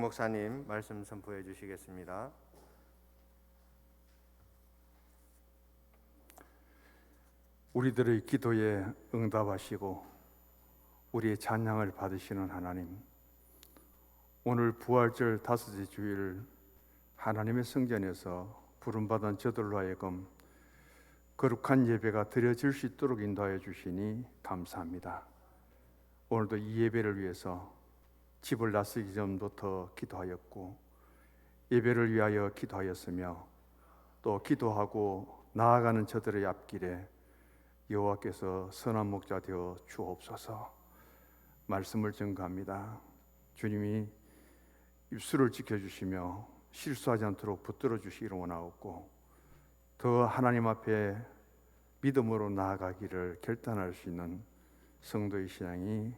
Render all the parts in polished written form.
목사님 말씀 선포해 주시겠습니다. 우리들의 기도에 응답하시고 우리의 찬양을 받으시는 하나님, 오늘 부활절 다섯째 주일 하나님의 성전에서 부름받은 저들로 하여금 거룩한 예배가 드려질 수 있도록 인도하여 주시니 감사합니다. 오늘도 이 예배를 위해서 집을 나서기 전부터 기도하였고 예배를 위하여 기도하였으며 또 기도하고 나아가는 저들의 앞길에 여호와께서 선한 목자 되어 주옵소서. 말씀을 증거합니다. 주님이 입술을 지켜주시며 실수하지 않도록 붙들어 주시기를 원하옵고 더 하나님 앞에 믿음으로 나아가기를 결단할 수 있는 성도의 신앙이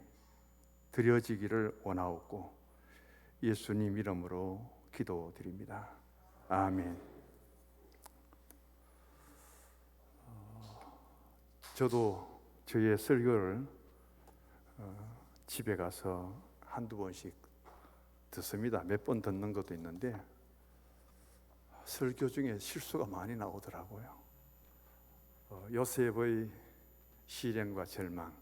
드려지기를 원하옵고 예수님 이름으로 기도드립니다. 아멘. 저도 저의 설교를 집에 가서 한두 번씩 듣습니다. 몇 번 듣는 것도 있는데 설교 중에 실수가 많이 나오더라고요. 요셉의 시련과 절망,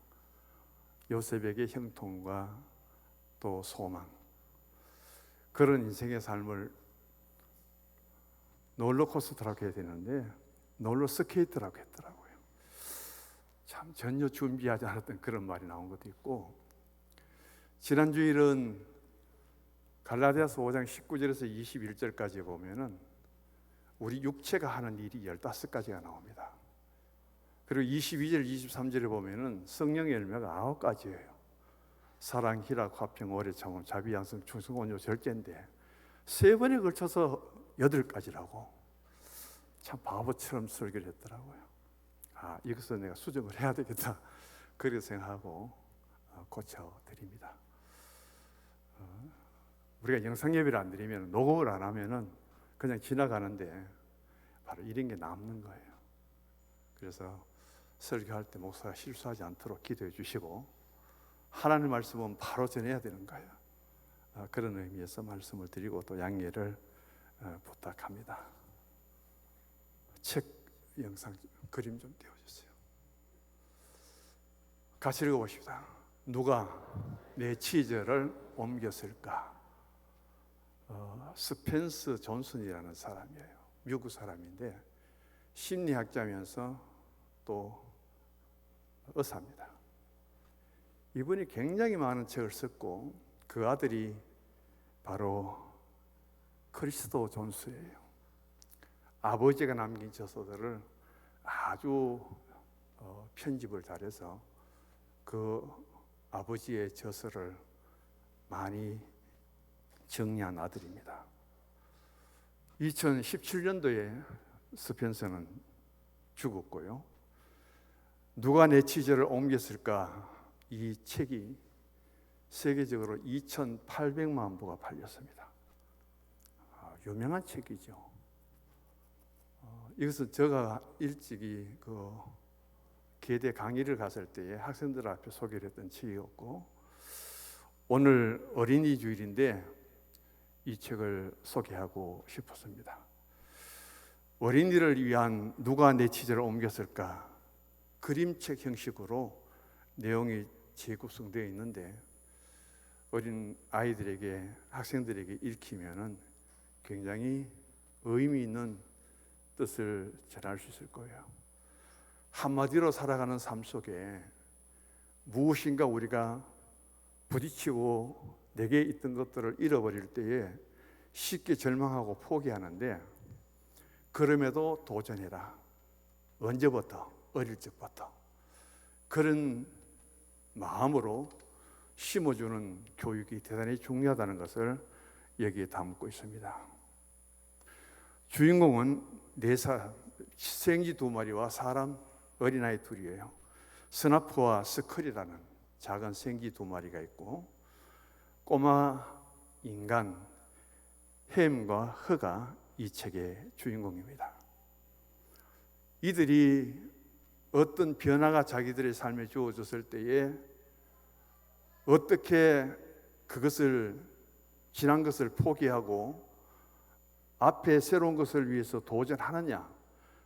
요셉에게 형통과 또 소망, 그런 인생의 삶을 롤러코스터라고 해야 되는데 롤러스케이트라고 했더라고요. 참 전혀 준비하지 않았던 그런 말이 나온 것도 있고, 지난 주일은 갈라디아서 5장 19절에서 21절까지 보면은 우리 육체가 하는 일이 15가지가 나옵니다. 그리고 22절, 23절에 보면은 성령의 열매가 9가지예요. 사랑, 희락, 화평, 오래 참음, 자비, 양성, 충성, 온유, 절제인데 3번에 걸쳐서 8가지라고 참 바보처럼 설교를 했더라고요. 이것은 내가 수정을 해야 되겠다 그렇게 생각하고 고쳐드립니다. 우리가 영상 예배를 안 드리면, 녹음을 안 하면은 그냥 지나가는데 바로 이런 게 남는 거예요. 그래서 설교할 때 목사가 실수하지 않도록 기도해 주시고 하나님의 말씀은 바로 전해야 되는 거예요. 그런 의미에서 말씀을 드리고 또 양해를 부탁합니다. 책 영상 그림 좀 띄워주세요. 같이 읽어봅시다. 누가 내 치절을 옮겼을까? 스펜스 존슨이라는 사람이에요. 미국 사람인데 심리학자면서 또 의사입니다. 이분이 굉장히 많은 책을 썼고 그 아들이 바로 크리스도 존스예요. 아버지가 남긴 저서들을 아주 편집을 잘해서 그 아버지의 저서를 많이 정리한 아들입니다. 2017년도에 스펜서는 죽었고요. 누가 내 치절을 옮겼을까? 이 책이 세계적으로 2,800만 부가 팔렸습니다. 유명한 책이죠. 이것은 제가 일찍이 계대 강의를 갔을 때에 학생들 앞에 소개를 했던 책이었고, 오늘 어린이 주일인데 이 책을 소개하고 싶었습니다. 어린이를 위한 누가 내 치절을 옮겼을까? 그림책 형식으로 내용이 재구성되어 있는데 어린 아이들에게, 학생들에게 읽히면은 굉장히 의미 있는 뜻을 전할 수 있을 거예요. 한마디로 살아가는 삶 속에 무엇인가 우리가 부딪히고 내게 있던 것들을 잃어버릴 때에 쉽게 절망하고 포기하는데, 그럼에도 도전해라. 언제부터? 어릴 적부터. 그런 마음으로 심어주는 교육이 대단히 중요하다는 것을 여기에 담고 있습니다. 주인공은 4살, 생쥐 2마리와 사람 어린아이 2이에요. 스나프와 스컬이라는 작은 생쥐 2마리가 있고 꼬마 인간 햄과 허가 이 책의 주인공입니다. 이들이 어떤 변화가 자기들의 삶에 주어졌을 때에 어떻게 그것을 지난 것을 포기하고 앞에 새로운 것을 위해서 도전하느냐,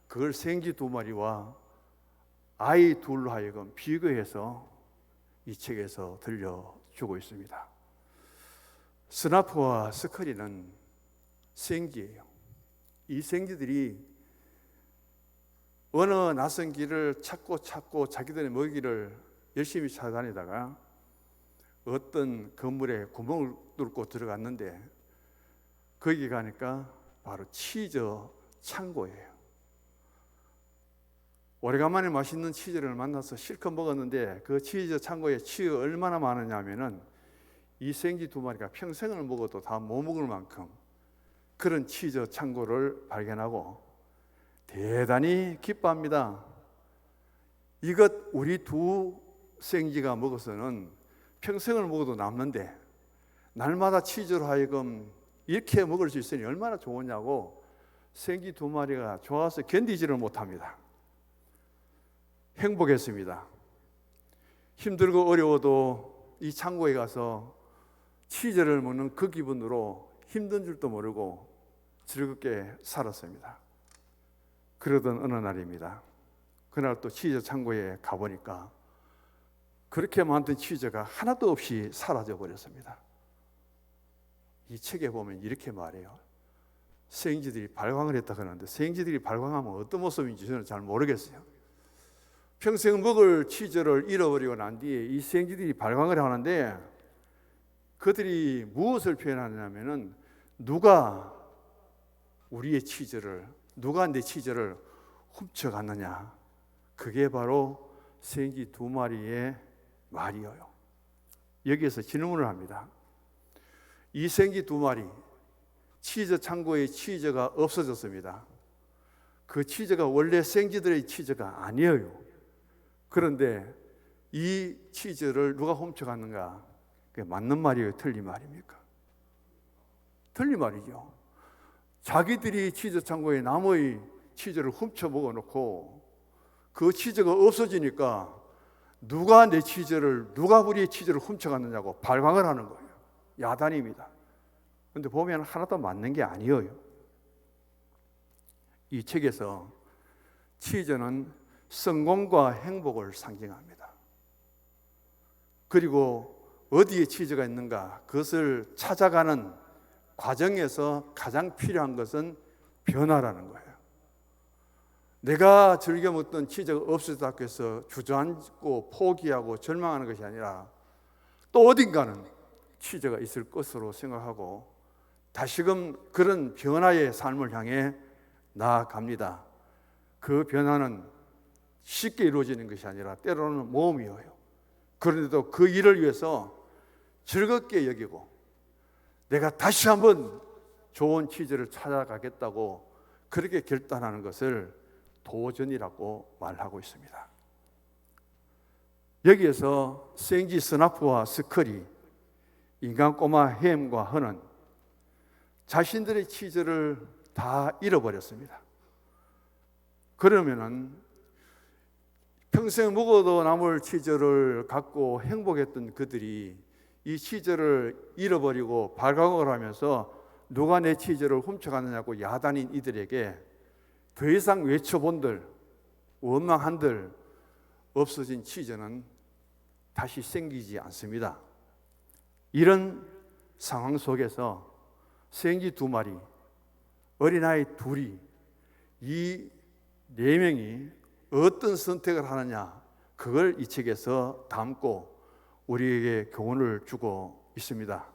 그걸 생쥐 2마리와 아이 둘로 하여금 비교해서 이 책에서 들려주고 있습니다. 스나프와 스커리는 생쥐예요. 이 생쥐들이 어느 낯선 길을 찾고 자기들의 먹이를 열심히 찾아다니다가 어떤 건물에 구멍을 뚫고 들어갔는데 거기 가니까 바로 치즈 창고예요. 오래간만에 맛있는 치즈를 만나서 실컷 먹었는데 그 치즈 창고에 치즈가 얼마나 많으냐면은 이 생쥐 2마리가 평생을 먹어도 다 못 먹을 만큼 그런 치즈 창고를 발견하고 대단히 기뻐합니다. 이것 우리 2 생쥐가 먹어서는 평생을 먹어도 남는데 날마다 치즈로 하여금 이렇게 먹을 수 있으니 얼마나 좋으냐고 생쥐 2마리가 좋아서 견디지를 못합니다. 행복했습니다. 힘들고 어려워도 이 창고에 가서 치즈를 먹는 그 기분으로 힘든 줄도 모르고 즐겁게 살았습니다. 그러던 어느 날입니다. 그날 또 치즈 창고에 가보니까 그렇게 만든 치즈가 하나도 없이 사라져 버렸습니다. 이 책에 보면 이렇게 말해요. 생쥐들이 발광을 했다 그러는데 생쥐들이 발광하면 어떤 모습인지 저는 잘 모르겠어요. 평생 먹을 치즈를 잃어버리고 난 뒤에 이 생쥐들이 발광을 하는데 그들이 무엇을 표현하냐면은 누가 우리의 치즈를, 누가 내 치즈를 훔쳐갔느냐, 그게 바로 생쥐 2마리의 말이에요. 여기에서 질문을 합니다. 이 생쥐 2마리 치즈 창고에 치즈가 없어졌습니다. 그 치즈가 원래 생쥐들의 치즈가 아니에요. 그런데 이 치즈를 누가 훔쳐갔는가? 그게 맞는 말이에요? 틀린 말입니까? 틀린 말이죠. 자기들이 치즈 창고에 남의 치즈를 훔쳐 먹어놓고 그 치즈가 없어지니까 누가 내 치즈를, 누가 우리의 치즈를 훔쳐갔느냐고 발광을 하는 거예요. 야단입니다. 그런데 보면 하나도 맞는 게 아니에요. 이 책에서 치즈는 성공과 행복을 상징합니다. 그리고 어디에 치즈가 있는가, 그것을 찾아가는 과정에서 가장 필요한 것은 변화라는 거예요. 내가 즐겨 먹던 치즈가 없어졌다고 해서 주저앉고 포기하고 절망하는 것이 아니라 또 어딘가는 치즈가 있을 것으로 생각하고 다시금 그런 변화의 삶을 향해 나아갑니다. 그 변화는 쉽게 이루어지는 것이 아니라 때로는 모험이에요. 그런데도 그 일을 위해서 즐겁게 여기고 내가 다시 한번 좋은 치즈를 찾아가겠다고 그렇게 결단하는 것을 도전이라고 말하고 있습니다. 여기에서 생쥐 스나프와 스컬이, 인간 꼬마 햄과 헌은 자신들의 치즈를 다 잃어버렸습니다. 그러면은 평생 먹어도 남을 치즈를 갖고 행복했던 그들이 이 치즈를 잃어버리고 발광을 하면서 누가 내 치즈를 훔쳐갔느냐고 야단인 이들에게 더 이상 외쳐본들, 원망한들 없어진 치즈는 다시 생기지 않습니다. 이런 상황 속에서 생쥐 2마리, 어린아이 2이, 이 4명이 어떤 선택을 하느냐, 그걸 이 책에서 담고 우리에게 교훈을 주고 있습니다.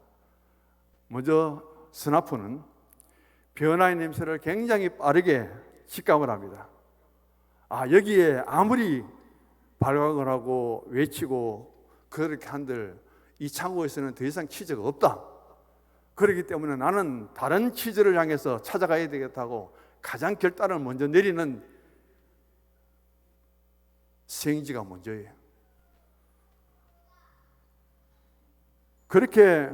먼저 스나프는 변화의 냄새를 굉장히 빠르게 직감을 합니다. 여기에 아무리 발광을 하고 외치고 그렇게 한들 이 창고에서는 더 이상 치즈가 없다. 그렇기 때문에 나는 다른 치즈를 향해서 찾아가야 되겠다고 가장 결단을 먼저 내리는 생쥐가 먼저예요. 그렇게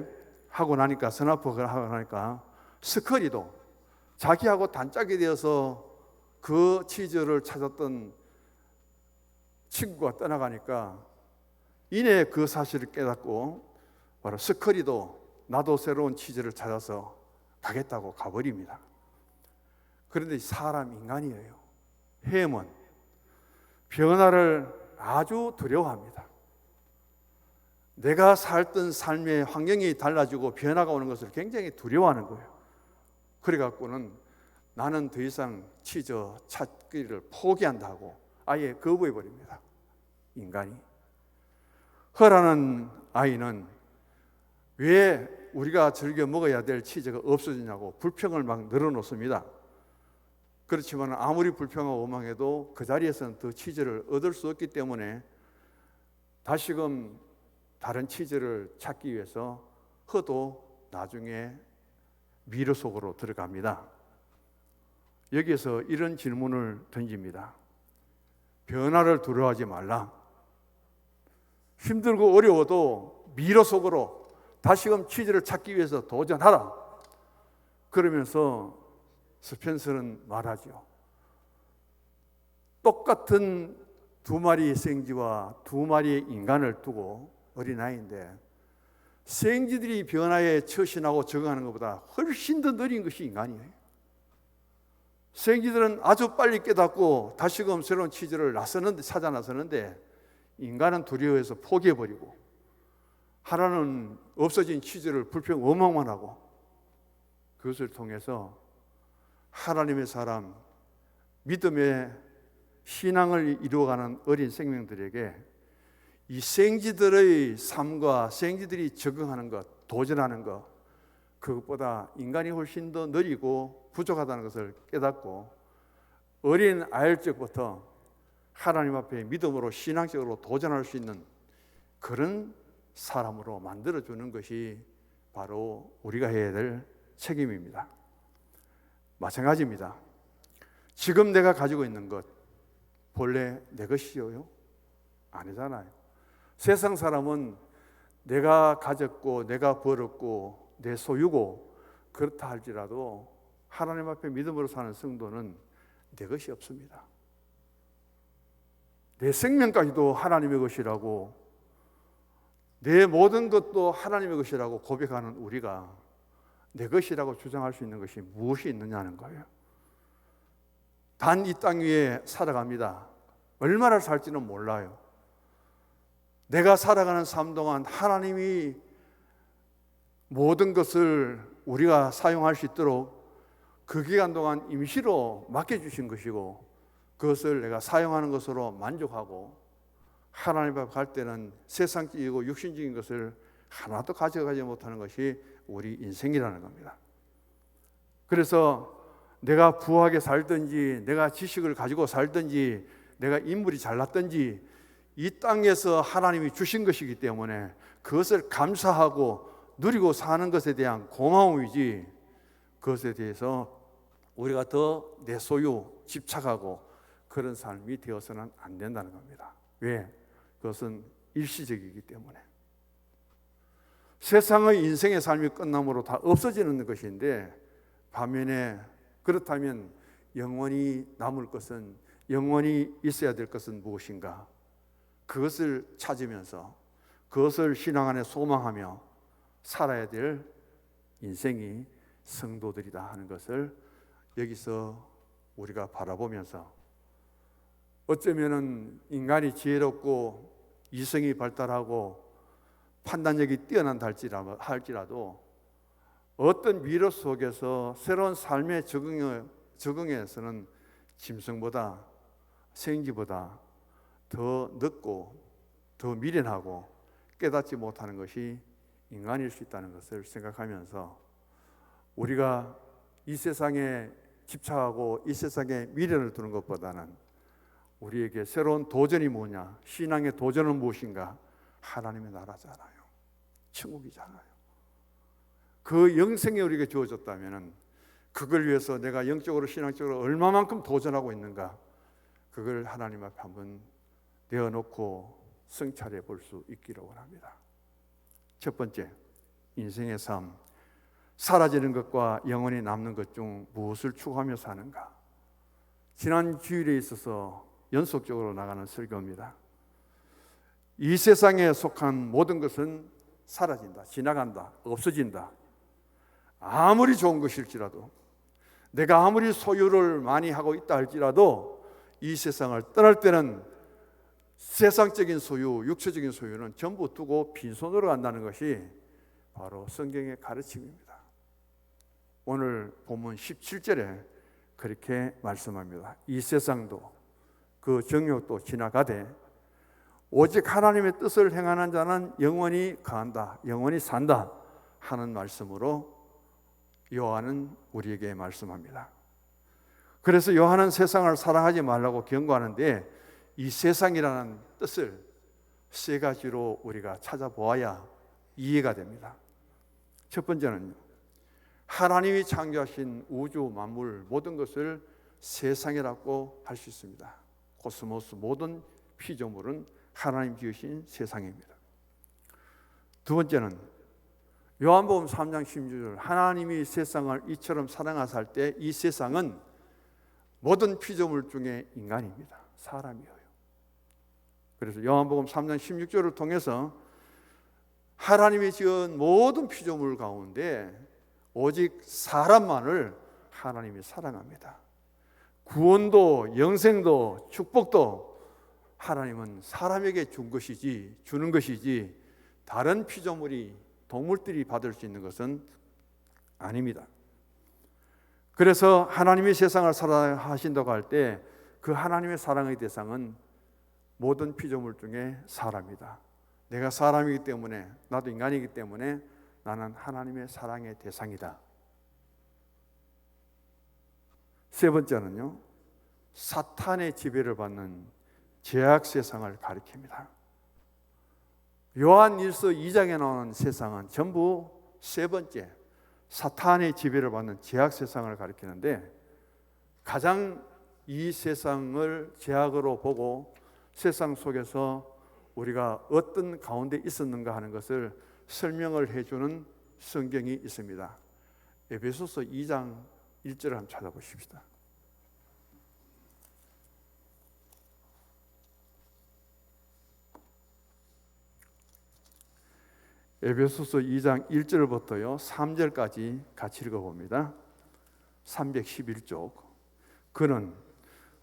하고 나니까, 스나프가 하고 나니까 스컬이도 자기하고 단짝이 되어서 그 치즈를 찾았던 친구가 떠나가니까 이내 그 사실을 깨닫고 바로 스컬이도 나도 새로운 치즈를 찾아서 가겠다고 가버립니다. 그런데 사람 인간이에요. 햄은 변화를 아주 두려워합니다. 내가 살던 삶의 환경이 달라지고 변화가 오는 것을 굉장히 두려워하는 거예요. 그래갖고는 나는 더 이상 치즈 찾기를 포기한다고 아예 거부해버립니다. 인간이. 허라는 아이는 왜 우리가 즐겨 먹어야 될 치즈가 없어지냐고 불평을 막 늘어놓습니다. 그렇지만 아무리 불평하고 원망해도 그 자리에서는 더 치즈를 얻을 수 없기 때문에 다시금 다른 치즈를 찾기 위해서 허도 나중에 미로 속으로 들어갑니다. 여기에서 이런 질문을 던집니다. 변화를 두려워하지 말라. 힘들고 어려워도 미로 속으로 다시금 치즈를 찾기 위해서 도전하라. 그러면서 스펜서는 말하죠. 똑같은 두 마리의 생쥐와 두 마리의 인간을 두고 어린아이인데 생쥐들이 변화에 처신하고 적응하는 것보다 훨씬 더 느린 것이 인간이에요. 생쥐들은 아주 빨리 깨닫고 다시금 새로운 치즈를 찾아 나서는데 인간은 두려워해서 포기해버리고 하나는 없어진 치즈를 불평 원망만 하고 그것을 통해서 하나님의 사람, 믿음의 신앙을 이루어가는 어린 생명들에게 이 생쥐들의 삶과 생쥐들이 적응하는 것, 도전하는 것, 그것보다 인간이 훨씬 더 느리고 부족하다는 것을 깨닫고 어린 아이일 적부터 하나님 앞에 믿음으로 신앙적으로 도전할 수 있는 그런 사람으로 만들어주는 것이 바로 우리가 해야 될 책임입니다. 마찬가지입니다. 지금 내가 가지고 있는 것 본래 내 것이요? 아니잖아요. 세상 사람은 내가 가졌고 내가 벌었고 내 소유고 그렇다 할지라도 하나님 앞에 믿음으로 사는 성도는 내 것이 없습니다. 내 생명까지도 하나님의 것이라고 내 모든 것도 하나님의 것이라고 고백하는 우리가 내 것이라고 주장할 수 있는 것이 무엇이 있느냐는 거예요. 단 이 땅 위에 살아갑니다. 얼마나 살지는 몰라요. 내가 살아가는 삶 동안 하나님이 모든 것을 우리가 사용할 수 있도록 그 기간 동안 임시로 맡겨주신 것이고 그것을 내가 사용하는 것으로 만족하고 하나님 앞에 갈 때는 세상적이고 육신적인 것을 하나도 가져가지 못하는 것이 우리 인생이라는 겁니다. 그래서 내가 부하게 살든지 내가 지식을 가지고 살든지 내가 인물이 잘났든지 이 땅에서 하나님이 주신 것이기 때문에 그것을 감사하고 누리고 사는 것에 대한 고마움이지 그것에 대해서 우리가 더 내 소유 집착하고 그런 삶이 되어서는 안 된다는 겁니다. 왜? 그것은 일시적이기 때문에. 세상의 인생의 삶이 끝남으로 다 없어지는 것인데 반면에 그렇다면 영원히 남을 것은 영원히 있어야 될 것은 무엇인가? 그것을 찾으면서 그것을 신앙 안에 소망하며 살아야 될 인생이 성도들이다 하는 것을 여기서 우리가 바라보면서 어쩌면은 인간이 지혜롭고 이성이 발달하고 판단력이 뛰어난다 할지라도 어떤 미로 속에서 새로운 삶의 적응에서는 짐승보다 생쥐보다 더 늦고 더 미련하고 깨닫지 못하는 것이 인간일 수 있다는 것을 생각하면서 우리가 이 세상에 집착하고 이 세상에 미련을 두는 것보다는 우리에게 새로운 도전이 뭐냐? 신앙의 도전은 무엇인가? 하나님의 나라잖아요. 천국이잖아요. 그 영생이 우리에게 주어졌다면 그걸 위해서 내가 영적으로 신앙적으로 얼마만큼 도전하고 있는가? 그걸 하나님 앞에 한번 내어놓고 성찰해 볼 수 있기를 원합니다. 첫 번째, 인생의 삶. 사라지는 것과 영원히 남는 것 중 무엇을 추구하며 사는가? 지난 주일에 있어서 연속적으로 나가는 설교입니다. 이 세상에 속한 모든 것은 사라진다, 지나간다, 없어진다. 아무리 좋은 것일지라도, 내가 아무리 소유를 많이 하고 있다 할지라도 이 세상을 떠날 때는 세상적인 소유, 육체적인 소유는 전부 두고 빈손으로 간다는 것이 바로 성경의 가르침입니다. 오늘 본문 17절에 그렇게 말씀합니다. 이 세상도 그 정욕도 지나가되 오직 하나님의 뜻을 행하는 자는 영원히 거한다, 영원히 산다 하는 말씀으로 요한은 우리에게 말씀합니다. 그래서 요한은 세상을 사랑하지 말라고 경고하는데 이 세상이라는 뜻을 세 가지로 우리가 찾아보아야 이해가 됩니다. 첫 번째는 하나님이 창조하신 우주 만물 모든 것을 세상이라고 할 수 있습니다. 코스모스 모든 피조물은 하나님 지으신 세상입니다. 두 번째는 요한복음 3장 16절 하나님이 세상을 이처럼 사랑하사 할 때 이 세상은 모든 피조물 중에 인간입니다. 사람이에요. 그래서 요한복음 3장 16절을 통해서 하나님이 지은 모든 피조물 가운데 오직 사람만을 하나님이 사랑합니다. 구원도 영생도 축복도 하나님은 사람에게 주는 것이지 다른 피조물이 동물들이 받을 수 있는 것은 아닙니다. 그래서 하나님이 세상을 사랑하신다고 할 때 그 하나님의 사랑의 대상은 모든 피조물 중에 사람이다. 내가 사람이기 때문에, 나도 인간이기 때문에 나는 하나님의 사랑의 대상이다. 세 번째는요, 사탄의 지배를 받는 죄악 세상을 가리킵니다. 요한일서 2장에 나오는 세상은 전부 세 번째, 사탄의 지배를 받는 죄악 세상을 가리키는데 가장 이 세상을 죄악으로 보고 세상 속에서 우리가 어떤 가운데 있었는가 하는 것을 설명을 해주는 성경이 있습니다. 에베소서 2장 1절을 한번 찾아보십시다. 에베소서 2장 1절부터요 3절까지 같이 읽어봅니다. 311쪽. 그는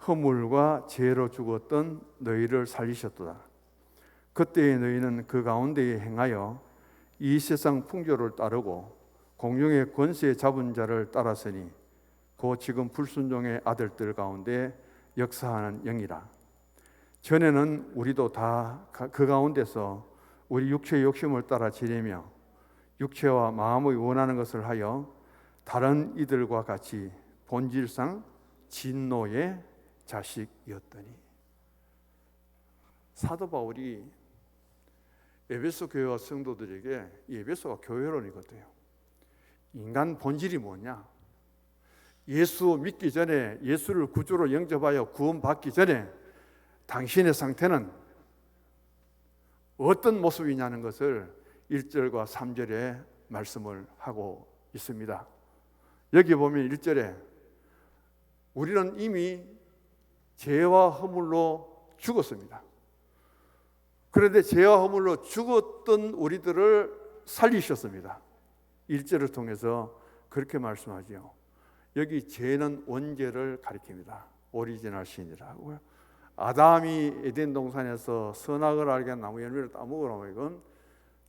허물과 죄로 죽었던 너희를 살리셨도다. 그때의 너희는 그 가운데에 행하여 이 세상 풍조를 따르고 공중의 권세 잡은 자를 따랐으니 곧 지금 불순종의 아들들 가운데 역사하는 영이라. 전에는 우리도 다 그 가운데서 우리 육체의 욕심을 따라 지내며 육체와 마음의 원하는 것을 하여 다른 이들과 같이 본질상 진노의 자식이었더니. 사도 바울이 에베소 교회와 성도들에게, 이 에베소가 교회론이거든요. 인간 본질이 뭐냐? 예수 믿기 전에, 예수를 구주로 영접하여 구원받기 전에 당신의 상태는 어떤 모습이냐는 것을 1절과 3절에 말씀을 하고 있습니다. 여기 보면 1절에 우리는 이미 죄와 허물로 죽었습니다. 그런데 죄와 허물로 죽었던 우리들을 살리셨습니다. 1절을 통해서 그렇게 말씀하죠. 여기 죄는 원죄를 가리킵니다. 오리지널 신이라고요. 아담이 에덴 동산에서 선악을 알게 한 나무 열매를 따먹으라고, 이건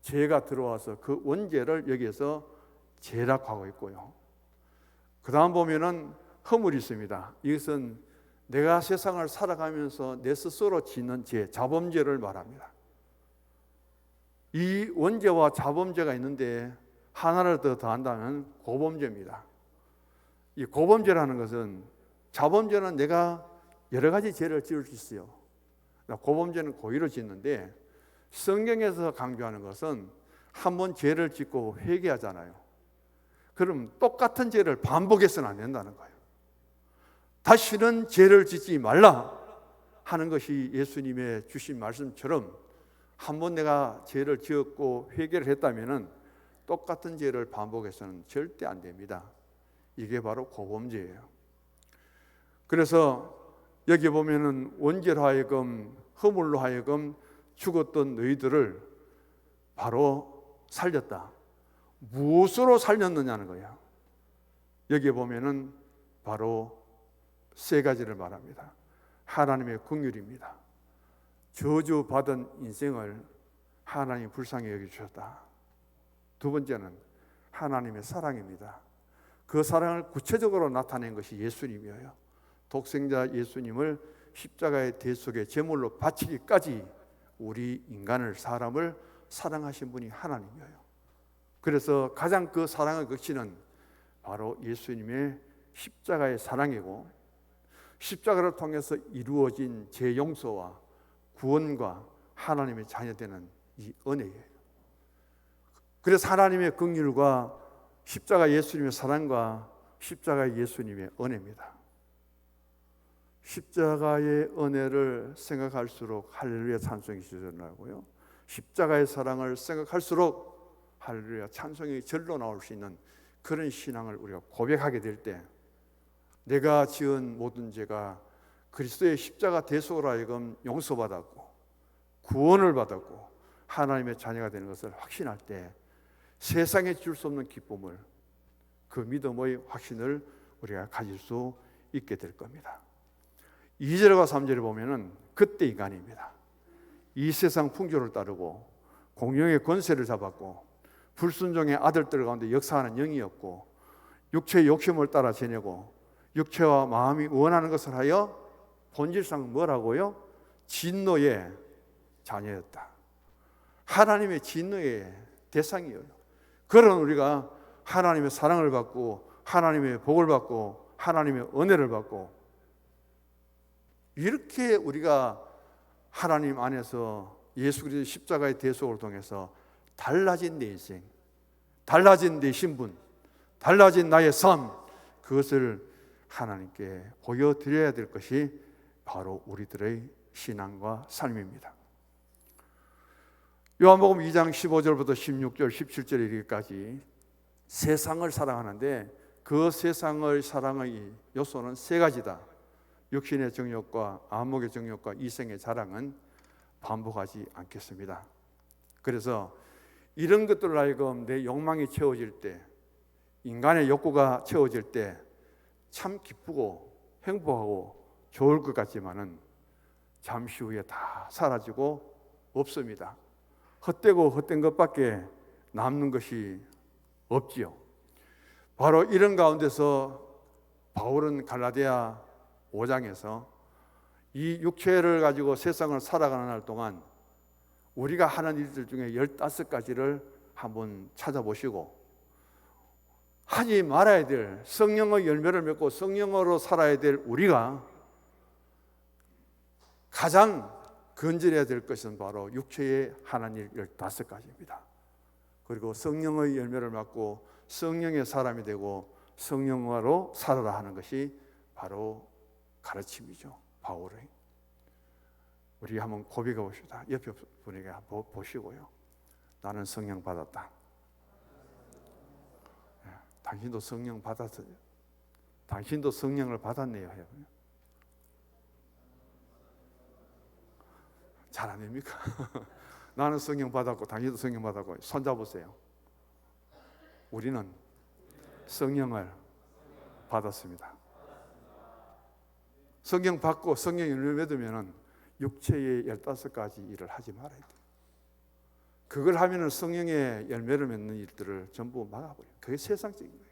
죄가 들어와서 그 원죄를 여기에서 죄라고 하고 있고요. 그 다음 보면은 허물이 있습니다. 이것은 내가 세상을 살아가면서 내 스스로 짓는 죄, 자범죄를 말합니다. 이 원죄와 자범죄가 있는데 하나를 더 더한다면 고범죄입니다. 이 고범죄라는 것은, 자범죄는 내가 여러 가지 죄를 지을 수 있어요. 고범죄는 고의로 짓는데 성경에서 강조하는 것은 한 번 죄를 짓고 회개하잖아요. 그럼 똑같은 죄를 반복해서는 안 된다는 거예요. 다시는 죄를 짓지 말라 하는 것이 예수님의 주신 말씀처럼, 한 번 내가 죄를 지었고 회개를 했다면 똑같은 죄를 반복해서는 절대 안 됩니다. 이게 바로 고범죄예요. 그래서 여기 보면은 원죄로 하여금, 허물로 하여금 죽었던 너희들을 바로 살렸다. 무엇으로 살렸느냐는 거야. 여기에 보면은 바로 세 가지를 말합니다. 하나님의 긍휼입니다. 저주받은 인생을 하나님이 불쌍히 여겨주셨다. 두 번째는 하나님의 사랑입니다. 그 사랑을 구체적으로 나타낸 것이 예수님이에요. 독생자 예수님을 십자가의 대속에 제물로 바치기까지 우리 인간을, 사람을 사랑하신 분이 하나님이에요. 그래서 가장 그 사랑을 거치는 바로 예수님의 십자가의 사랑이고, 십자가를 통해서 이루어진 제 용서와 구원과 하나님의 자녀되는 이 은혜예요. 그래서 하나님의 긍휼과 십자가 예수님의 사랑과 십자가 예수님의 은혜입니다. 십자가의 은혜를 생각할수록 할렐루야 찬송이 절로나고요. 십자가의 사랑을 생각할수록 할렐루야 찬송이 절로 나올 수 있는 그런 신앙을 우리가 고백하게 될 때, 내가 지은 모든 죄가 그리스도의 십자가 대속으로 하여금 용서받았고 구원을 받았고 하나님의 자녀가 되는 것을 확신할 때, 세상에 줄 수 없는 기쁨을, 그 믿음의 확신을 우리가 가질 수 있게 될 겁니다. 2절과 3절을 보면은 그때 인간입니다. 이 세상 풍조를 따르고 공룡의 권세를 잡았고 불순종의 아들들 가운데 역사하는 영이었고 육체의 욕심을 따라 지내고 육체와 마음이 원하는 것을 하여 본질상 뭐라고요? 진노의 자녀였다. 하나님의 진노의 대상이에요. 그런 우리가 하나님의 사랑을 받고 하나님의 복을 받고 하나님의 은혜를 받고, 이렇게 우리가 하나님 안에서 예수 그리스도의 십자가의 대속을 통해서 달라진 내 인생, 달라진 내 신분, 달라진 나의 삶, 그것을 하나님께 보여드려야 될 것이 바로 우리들의 신앙과 삶입니다. 요한복음 2장 15절부터 16절, 17절 이르기까지 세상을 사랑하는데, 그 세상을 사랑의 요소는 세 가지다. 육신의 정욕과 안목의 정욕과 이생의 자랑은 반복하지 않겠습니다. 그래서 이런 것들로 하여금 내 욕망이 채워질 때, 인간의 욕구가 채워질 때 참 기쁘고 행복하고 좋을 것 같지만은 잠시 후에 다 사라지고 없습니다. 헛되고 헛된 것밖에 남는 것이 없지요. 바로 이런 가운데서 바울은 갈라디아 5장에서 이 육체를 가지고 세상을 살아가는 날 동안 우리가 하는 일들 중에 15가지를 한번 찾아보시고, 하지 말아야 될, 성령의 열매를 맺고 성령으로 살아야 될 우리가 가장 건져야 될 것은 바로 육체에 하는 일 15가지입니다. 그리고 성령의 열매를 맡고 성령의 사람이 되고 성령으로 살아라 하는 것이 바로 가르침이죠. 바울의. 우리 한번 고백해 봅시다. 옆에 분에게 보시고요. 나는 성령 받았다. 당신도 성령 받았어요. 당신도 성령을 받았네요. 잘 안 됩니까? 나는 성령 받았고 당신도 성령 받았고. 손잡으세요. 우리는 성령을 받았습니다. 성령 받고 성령 열매 맺으면 육체의 15가지 일을 하지 말아야 돼요. 그걸 하면은 성령의 열매를 맺는 일들을 전부 막아버려요. 그게 세상적인 거예요.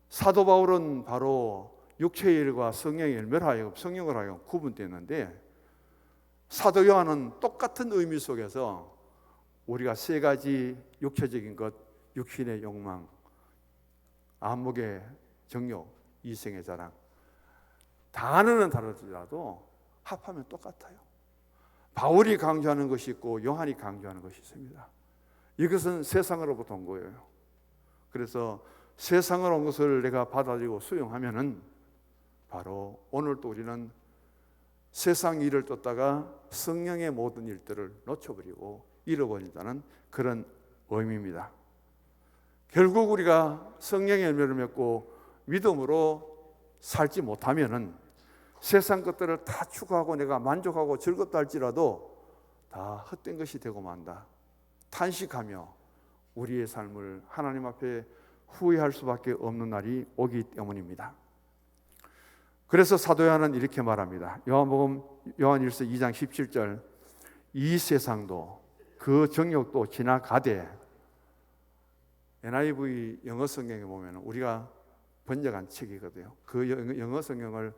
사도 바울은 바로 육체의 일과 성령의 열매를 하여 성령을 하여 구분되는데, 사도 요한은 똑같은 의미 속에서 우리가 세 가지 육체적인 것, 육신의 욕망, 안목의 정욕, 이생의 자랑, 단어는 다르더라도 합하면 똑같아요. 바울이 강조하는 것이 있고 요한이 강조하는 것이 있습니다. 이것은 세상으로부터 온 거예요. 그래서 세상으로 온 것을 내가 받아들이고 수용하면은 바로 오늘 또 우리는 세상 일을 쫓다가 성령의 모든 일들을 놓쳐버리고 잃어버린다는 그런 의미입니다. 결국 우리가 성령의 열매를 맺고 믿음으로 살지 못하면은 세상 것들을 다 추구하고 내가 만족하고 즐겁다 할지라도 다 헛된 것이 되고 만다. 탄식하며 우리의 삶을 하나님 앞에 후회할 수밖에 없는 날이 오기 때문입니다. 그래서 사도 요한은 이렇게 말합니다. 요한복음 요한일서 2장 17절, 이 세상도 그 정욕도 지나가되, NIV 영어 성경에 보면 우리가 번역한 책이거든요. 그 영어 성경을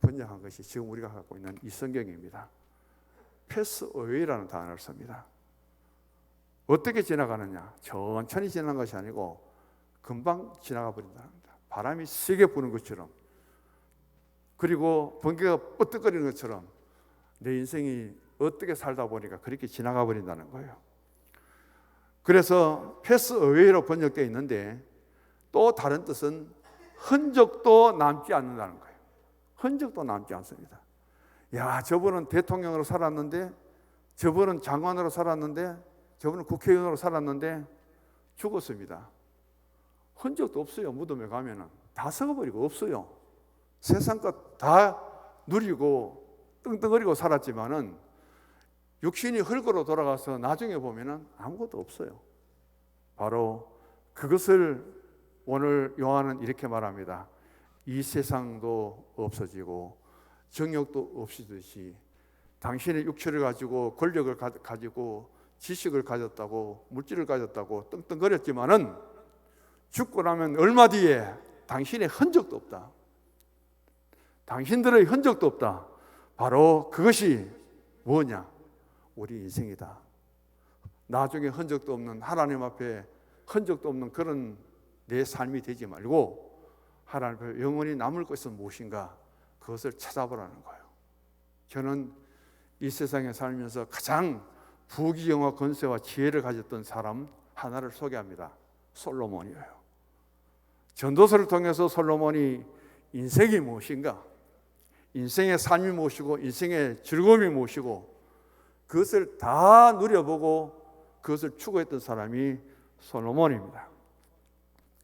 번역한 것이 지금 우리가 갖고 있는 이 성경입니다. 패스 어웨이라는 단어를 씁니다. 어떻게 지나가느냐? 천천히 지나가는 것이 아니고 금방 지나가 버린다는 겁니다. 바람이 세게 부는 것처럼, 그리고 번개가 뻗떡거리는 것처럼 내 인생이 어떻게 살다 보니까 그렇게 지나가 버린다는 거예요. 그래서 패스 어웨이로 번역되어 있는데 또 다른 뜻은 흔적도 남지 않는다는 거예요. 흔적도 남지 않습니다. 야, 저분은 대통령으로 살았는데, 저분은 장관으로 살았는데, 저분은 국회의원으로 살았는데 죽었습니다. 흔적도 없어요. 무덤에 가면은 다 썩어버리고 없어요. 세상 것 다 누리고 떵떵거리고 살았지만은 육신이 흙으로 돌아가서 나중에 보면은 아무것도 없어요. 바로 그것을 오늘 요한은 이렇게 말합니다. 이 세상도 없어지고 정욕도 없어지듯이 당신의 육체를 가지고 권력을 가지고 지식을 가졌다고 물질을 가졌다고 떵떵거렸지만은 죽고 나면 얼마 뒤에 당신의 흔적도 없다. 당신들의 흔적도 없다. 바로 그것이 뭐냐? 우리 인생이다. 나중에 흔적도 없는, 하나님 앞에 흔적도 없는 그런 내 삶이 되지 말고 하나님 앞에 영원히 남을 것은 무엇인가? 그것을 찾아보라는 거예요. 저는 이 세상에 살면서 가장 부귀영화 권세와 지혜를 가졌던 사람 하나를 소개합니다. 솔로몬이에요. 전도서를 통해서 솔로몬이 인생이 무엇인가, 인생의 삶이 무엇이고 인생의 즐거움이 무엇이고 그것을 다 누려보고 그것을 추구했던 사람이 솔로몬입니다.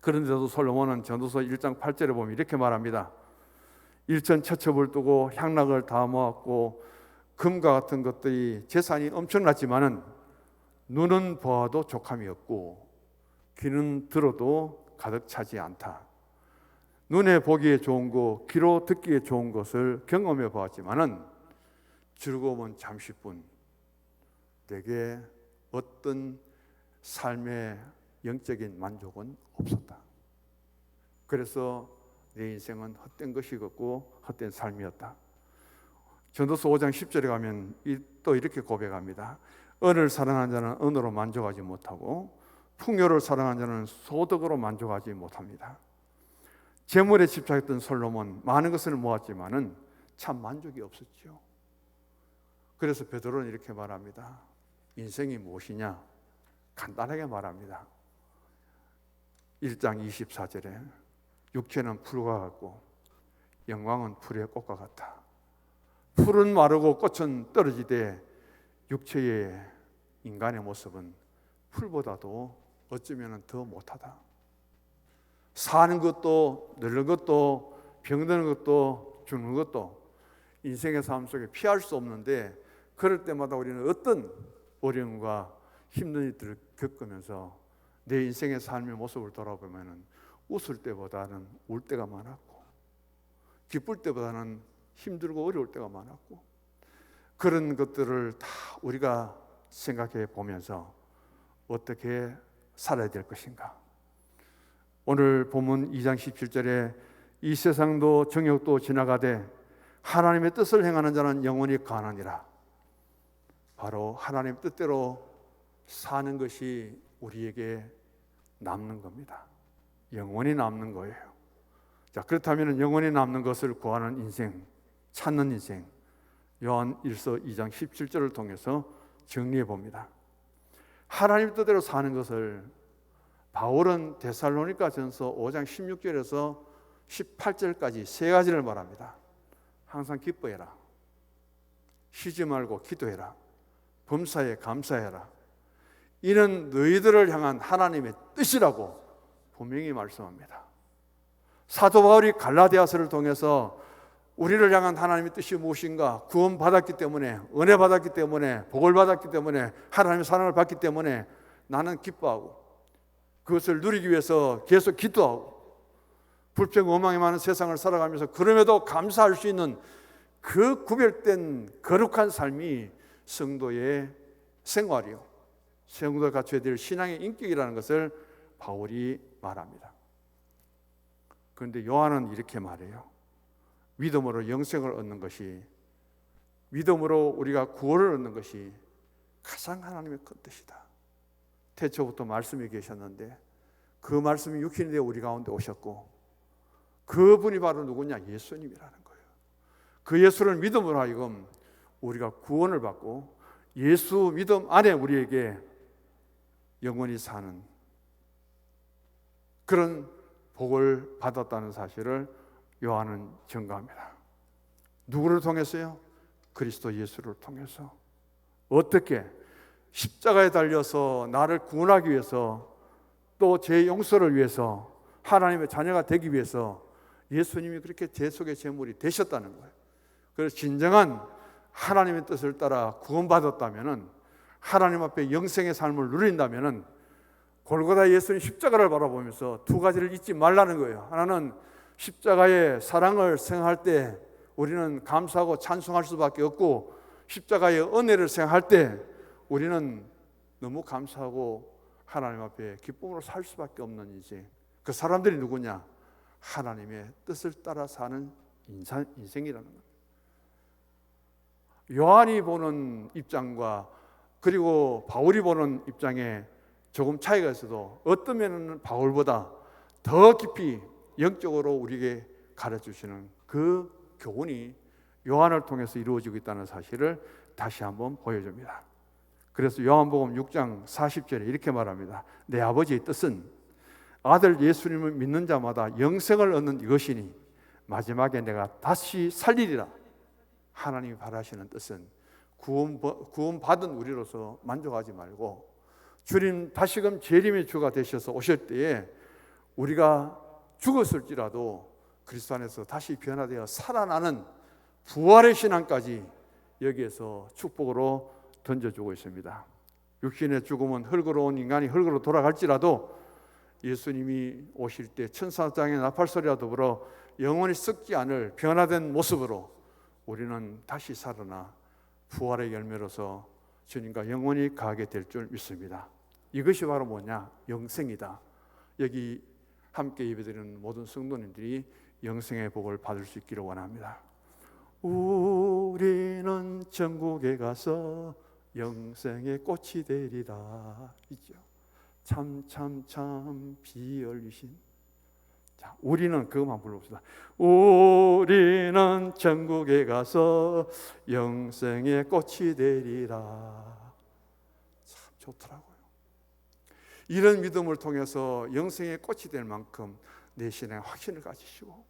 그런데도 솔로몬은 전도서 1장 8절에 보면 이렇게 말합니다. 일천처첩을 두고 향락을 다 모았고 금과 같은 것들이 재산이 엄청났지만은 눈은 보아도 족함이 없고 귀는 들어도 가득 차지 않다. 눈에 보기에 좋은 것, 귀로 듣기에 좋은 것을 경험해 보았지만은 즐거움은 잠시뿐 내게 어떤 삶의 영적인 만족은 없었다. 그래서 내 인생은 헛된 것이었고 헛된 삶이었다. 전도서 5장 10절에 가면 또 이렇게 고백합니다. 은을 사랑한 자는 은으로 만족하지 못하고 풍요를 사랑한 자는 소득으로 만족하지 못합니다. 재물에 집착했던 솔로몬 많은 것을 모았지만은 참 만족이 없었죠. 그래서 베드로는 이렇게 말합니다. 인생이 무엇이냐? 간단하게 말합니다. 1장 24절에 육체는 풀과 같고 영광은 풀의 꽃과 같다. 풀은 마르고 꽃은 떨어지되 육체의 인간의 모습은 풀보다도 어쩌면 더 못하다. 사는 것도 늙는 것도 병드는 것도 죽는 것도 인생의 삶 속에 피할 수 없는데 그럴 때마다 우리는 어떤 어려움과 힘든 일들을 겪으면서 내 인생의 삶의 모습을 돌아보면 웃을 때보다는 울 때가 많았고 기쁠 때보다는 힘들고 어려울 때가 많았고 그런 것들을 다 우리가 생각해 보면서 어떻게 살아야 될 것인가. 오늘 본문 2장 17절에 이 세상도 정욕도 지나가되 하나님의 뜻을 행하는 자는 영원히 가느니라. 바로 하나님 뜻대로 사는 것이 우리에게 남는 겁니다. 영원히 남는 거예요. 자, 그렇다면 영원히 남는 것을 구하는 인생, 찾는 인생, 요한 1서 2장 17절을 통해서 정리해 봅니다. 하나님 뜻대로 사는 것을 바울은 데살로니가 전서 5장 16절에서 18절까지 세 가지를 말합니다. 항상 기뻐해라. 쉬지 말고 기도해라. 범사에 감사해라. 이는 너희들을 향한 하나님의 뜻이라고 분명히 말씀합니다. 사도 바울이 갈라디아서를 통해서 우리를 향한 하나님의 뜻이 무엇인가? 구원받았기 때문에, 은혜 받았기 때문에, 복을 받았기 때문에, 하나님의 사랑을 받기 때문에 나는 기뻐하고 그것을 누리기 위해서 계속 기도하고 불평,원망이 많은 세상을 살아가면서 그럼에도 감사할 수 있는 그 구별된 거룩한 삶이 성도의 생활이요, 성도가 갖춰야 될 신앙의 인격이라는 것을 바울이 말합니다. 그런데 요한은 이렇게 말해요. 믿음으로 영생을 얻는 것이, 믿음으로 우리가 구원을 얻는 것이 가장 하나님의 큰 뜻이다. 태초부터 말씀이 계셨는데 그 말씀이 육신이 되어 우리 가운데 오셨고 그분이 바로 누구냐? 예수님이라는 거예요. 그 예수를 믿음으로 하여금 우리가 구원을 받고 예수 믿음 안에 우리에게 영원히 사는 그런 복을 받았다는 사실을 요한은 증거합니다. 누구를 통해서요? 그리스도 예수를 통해서. 어떻게? 십자가에 달려서 나를 구원하기 위해서, 또 제 용서를 위해서, 하나님의 자녀가 되기 위해서 예수님이 그렇게 제 속의 제물이 되셨다는 거예요. 그래서 진정한 하나님의 뜻을 따라 구원받았다면, 하나님 앞에 영생의 삶을 누린다면 골고다 예수님 십자가를 바라보면서 두 가지를 잊지 말라는 거예요. 하나는 십자가의 사랑을 생각할 때 우리는 감사하고 찬송할 수밖에 없고, 십자가의 은혜를 생각할 때 우리는 너무 감사하고 하나님 앞에 기쁨으로 살 수밖에 없는 이제 그 사람들이 누구냐? 하나님의 뜻을 따라 사는 인생이라는 거예요. 요한이 보는 입장과 그리고 바울이 보는 입장에 조금 차이가 있어도 어떤 면은 바울보다 더 깊이 영적으로 우리에게 가르쳐주시는 그 교훈이 요한을 통해서 이루어지고 있다는 사실을 다시 한번 보여줍니다. 그래서 요한복음 6장 40절에 이렇게 말합니다. 내 아버지의 뜻은 아들 예수님을 믿는 자마다 영생을 얻는 이것이니 마지막에 내가 다시 살리리라. 하나님이 바라시는 뜻은 구원받은 우리로서 만족하지 말고 주님 다시금 재림의 주가 되셔서 오실 때에 우리가 죽었을지라도 그리스도 안에서 다시 변화되어 살아나는 부활의 신앙까지 여기에서 축복으로 던져주고 있습니다. 육신의 죽음은 흙으로 온 인간이 흙으로 돌아갈지라도 예수님이 오실 때 천사장의 나팔소리와 더불어 영원히 썩지 않을 변화된 모습으로 우리는 다시 살아나 부활의 열매로서 주님과 영원히 가게 될 줄 믿습니다. 이것이 바로 뭐냐? 영생이다. 여기 함께 예배드리는 모든 성도님들이 영생의 복을 받을 수 있기를 원합니다. 우리는 천국에 가서 영생의 꽃이 되리라. 있죠. 참 비 열리신. 자, 우리는 그것만 불러봅시다. 우리는 천국에 가서 영생의 꽃이 되리라. 참 좋더라고요. 이런 믿음을 통해서 영생의 꽃이 될 만큼 내 신앙에 확신을 가지시고,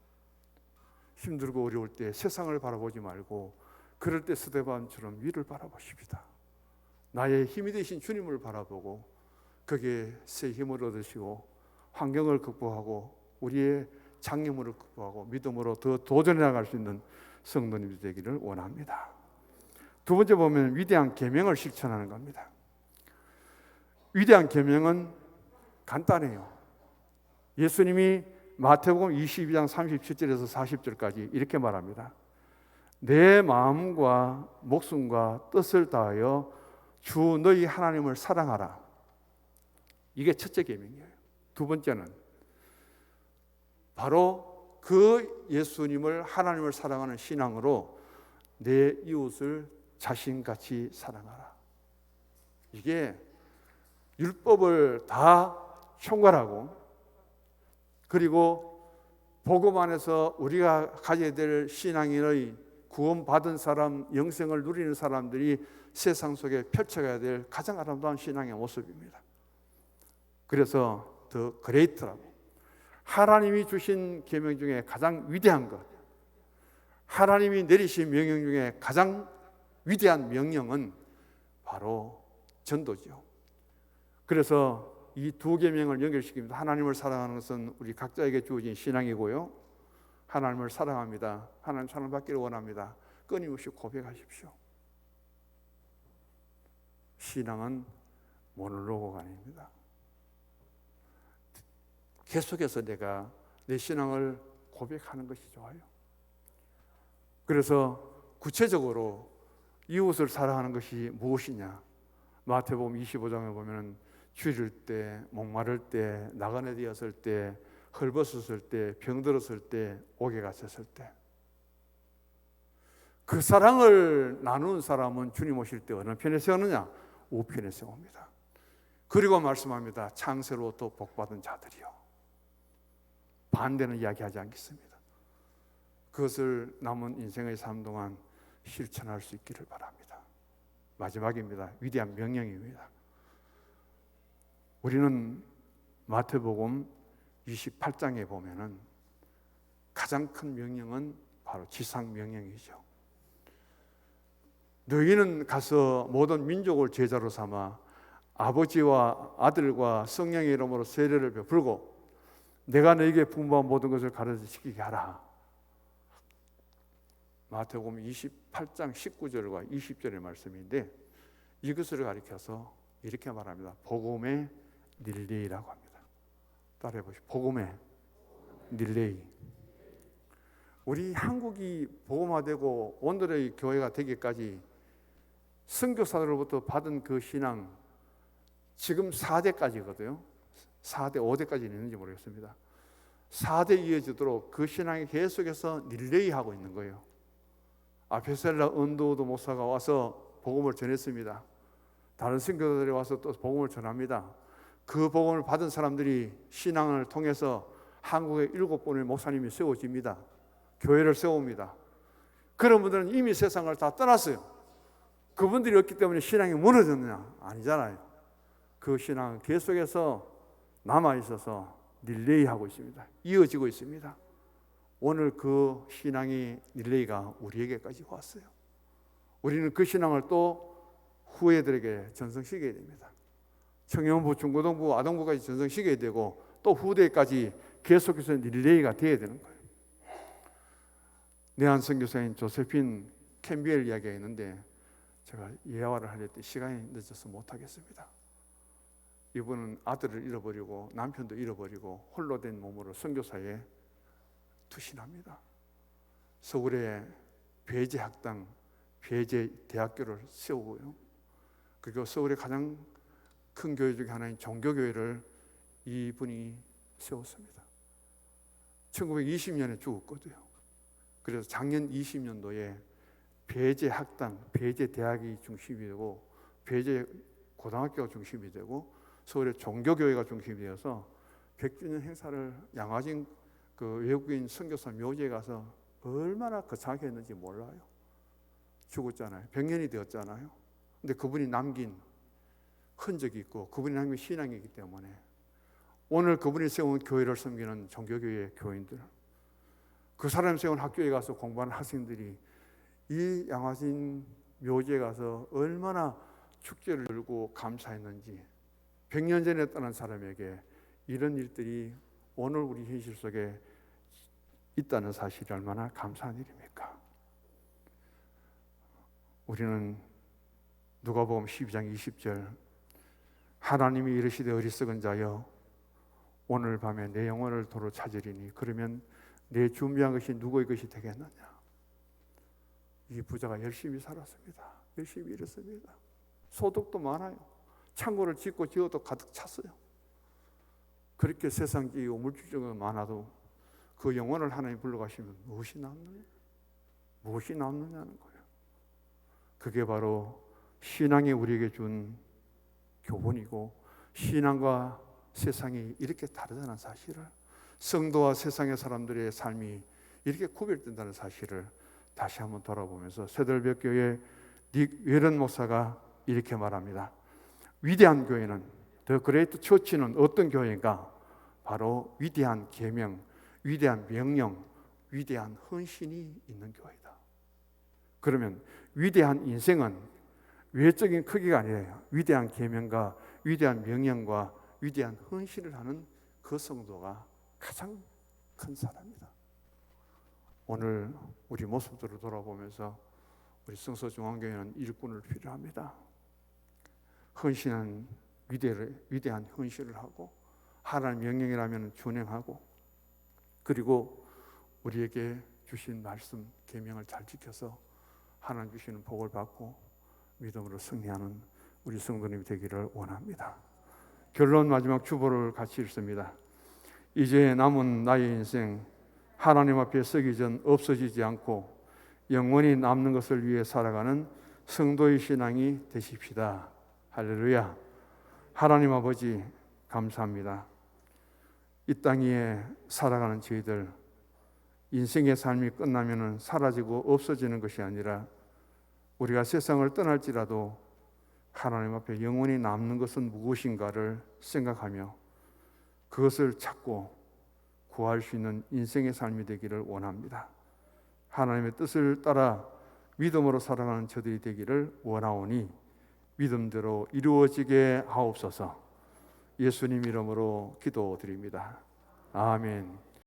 힘들고 어려울 때 세상을 바라보지 말고 그럴 때 스데반처럼 위를 바라보십시다. 나의 힘이 되신 주님을 바라보고 거기에 새 힘을 얻으시고 환경을 극복하고 우리의 장애물을 극복하고 믿음으로 더 도전해 나갈 수 있는 성도님이 되기를 원합니다. 두 번째 보면 위대한 계명을 실천하는 겁니다. 위대한 계명은 간단해요. 예수님이 마태복음 22장 37절에서 40절까지 이렇게 말합니다. 내 마음과 목숨과 뜻을 다하여 주 너희 하나님을 사랑하라. 이게 첫째 계명이에요. 두 번째는 바로 그 예수님을, 하나님을 사랑하는 신앙으로 내 이웃을 자신같이 사랑하라. 이게 율법을 다 총괄하고, 그리고 복음 안에서 우리가 가져야 될 신앙인의 구원받은 사람, 영생을 누리는 사람들이 세상 속에 펼쳐가야 될 가장 아름다운 신앙의 모습입니다. 그래서 더 그레이트라고, 하나님이 주신 계명 중에 가장 위대한 것, 하나님이 내리신 명령 중에 가장 위대한 명령은 바로 전도죠. 그래서 이 두 계명을 연결시킵니다. 하나님을 사랑하는 것은 우리 각자에게 주어진 신앙이고요, 하나님을 사랑합니다. 하나님 사랑받기를 원합니다. 끊임없이 고백하십시오. 신앙은 모놀로그가 아닙니다. 계속해서 내가 내 신앙을 고백하는 것이 좋아요. 그래서 구체적으로 이웃을 사랑하는 것이 무엇이냐? 마태복음 25장에 보면 줄일 때, 목마를 때, 나그네 되었을 때, 헐벗었을 때, 병들었을 때, 옥에 갇혔을 때, 그 사랑을 나누는 사람은 주님 오실 때 어느 편에 세우느냐? 우편에 세웁니다. 그리고 말씀합니다. 창세로 또 복받은 자들이요. 반대는 이야기하지 않겠습니다. 그것을 남은 인생의 삶 동안 실천할 수 있기를 바랍니다. 마지막입니다. 위대한 명령입니다. 우리는 마태복음 28장에 보면은 가장 큰 명령은 바로 지상 명령이죠. 너희는 가서 모든 민족을 제자로 삼아 아버지와 아들과 성령의 이름으로 세례를 베풀고 내가 너희에게 분부한 모든 것을 가르쳐 지키게 하라. 마태복음 28장 19절과 20절의 말씀인데 이것을 가리켜서 이렇게 말합니다. 복음의 릴레이라고 합니다. 따라해 보시죠. 복음의 릴레이. 우리 한국이 복음화되고 오늘의 교회가 되기까지 선교사들로부터 받은 그 신앙 지금 4대까지거든요. 4대, 5대까지는 있는지 모르겠습니다. 4대 이어지도록 그 신앙이 계속해서 릴레이하고 있는 거예요. 베셀라 은도우도 목사가 와서 복음을 전했습니다. 다른 선교사들이 와서 또 복음을 전합니다. 그 복음을 받은 사람들이 신앙을 통해서 한국에 7분의 목사님이 세워집니다. 교회를 세웁니다. 그런 분들은 이미 세상을 다 떠났어요. 그분들이 없기 때문에 신앙이 무너졌느냐? 아니잖아요. 그 신앙은 계속해서 남아있어서 릴레이하고 있습니다. 이어지고 있습니다. 오늘 그 신앙의 릴레이가 우리에게까지 왔어요. 우리는 그 신앙을 또 후예들에게 전승시켜야 됩니다. 청년부, 중고등부, 아동부까지 전승시켜야 되고 또 후대까지 계속해서 릴레이가 되어야 되는 거예요. 내한 선교사인 조세핀 캠비엘 이야기가 있는데 제가 예화를 할 때 시간이 늦어서 못하겠습니다. 이분은 아들을 잃어버리고 남편도 잃어버리고 홀로 된 몸으로 선교사에 투신합니다. 서울에 배제학당, 배제대학교를 세우고요. 그리고 서울의 가장 큰 교회 중에 하나인 종교교회를 이분이 세웠습니다. 1920년에 죽었거든요. 그래서 작년 20년도에 배제학당, 배제대학이 중심이 되고 배제고등학교가 중심이 되고 서울의 종교교회가 중심이 되어서 100주년 행사를 양화진 그 외국인 선교사 묘지에 가서 얼마나 거창하게 했는지 몰라요. 죽었잖아요. 100년이 되었잖아요. 근데 그분이 남긴 흔적이 있고 그분이 남긴 신앙이기 때문에 오늘 그분이 세운 교회를 섬기는 종교교회 교인들, 그 사람이 세운 학교에 가서 공부하는 학생들이 이 양화진 묘지에 가서 얼마나 축제를 열고 감사했는지 100년 전에 떠난 사람에게 이런 일들이 오늘 우리 현실 속에 있다는 사실이 얼마나 감사한 일입니까? 우리는 누가복음 12장 20절 하나님이 이르시되 어리석은 자여 오늘 밤에 내 영혼을 도로 찾으리니 그러면 내 준비한 것이 누구의 것이 되겠느냐. 이 부자가 열심히 살았습니다. 열심히 일했습니다. 소득도 많아요. 창고를 짓고 지어도 가득 찼어요. 그렇게 세상적이고 물질적으로 많아도 그 영혼을 하나님 불러가시면 무엇이 남느냐? 무엇이 남느냐는 거예요. 그게 바로 신앙이 우리에게 준 교훈이고 신앙과 세상이 이렇게 다르다는 사실을, 성도와 세상의 사람들의 삶이 이렇게 구별된다는 사실을 다시 한번 돌아보면서 새들벽교회 닉 웨런 목사가 이렇게 말합니다. 위대한 교회는, 더 그레이트 처치는 어떤 교회인가? 바로 위대한 계명, 위대한 명령, 위대한 헌신이 있는 교회다. 그러면 위대한 인생은 외적인 크기가 아니라 위대한 계명과 위대한 명령과 위대한 헌신을 하는 그 성도가 가장 큰 사람이다. 오늘 우리 모습들을 돌아보면서 우리 성서중앙교회는 일꾼을 필요합니다. 헌신한 위대한 헌신을 하고 하나님 명령이라면 준행하고 그리고 우리에게 주신 말씀 계명을 잘 지켜서 하나님 주시는 복을 받고 믿음으로 승리하는 우리 성도님이 되기를 원합니다. 결론 마지막 주보를 같이 읽습니다. 이제 남은 나의 인생 하나님 앞에 서기 전 없어지지 않고 영원히 남는 것을 위해 살아가는 성도의 신앙이 되십시다. 할렐루야. 하나님 아버지 감사합니다. 이 땅 위에 살아가는 저희들 인생의 삶이 끝나면 사라지고 없어지는 것이 아니라 우리가 세상을 떠날지라도 하나님 앞에 영원히 남는 것은 무엇인가를 생각하며 그것을 찾고 구할 수 있는 인생의 삶이 되기를 원합니다. 하나님의 뜻을 따라 믿음으로 살아가는 저들이 되기를 원하오니 믿음대로 이루어지게 하옵소서. 예수님 이름으로 기도드립니다. 아멘.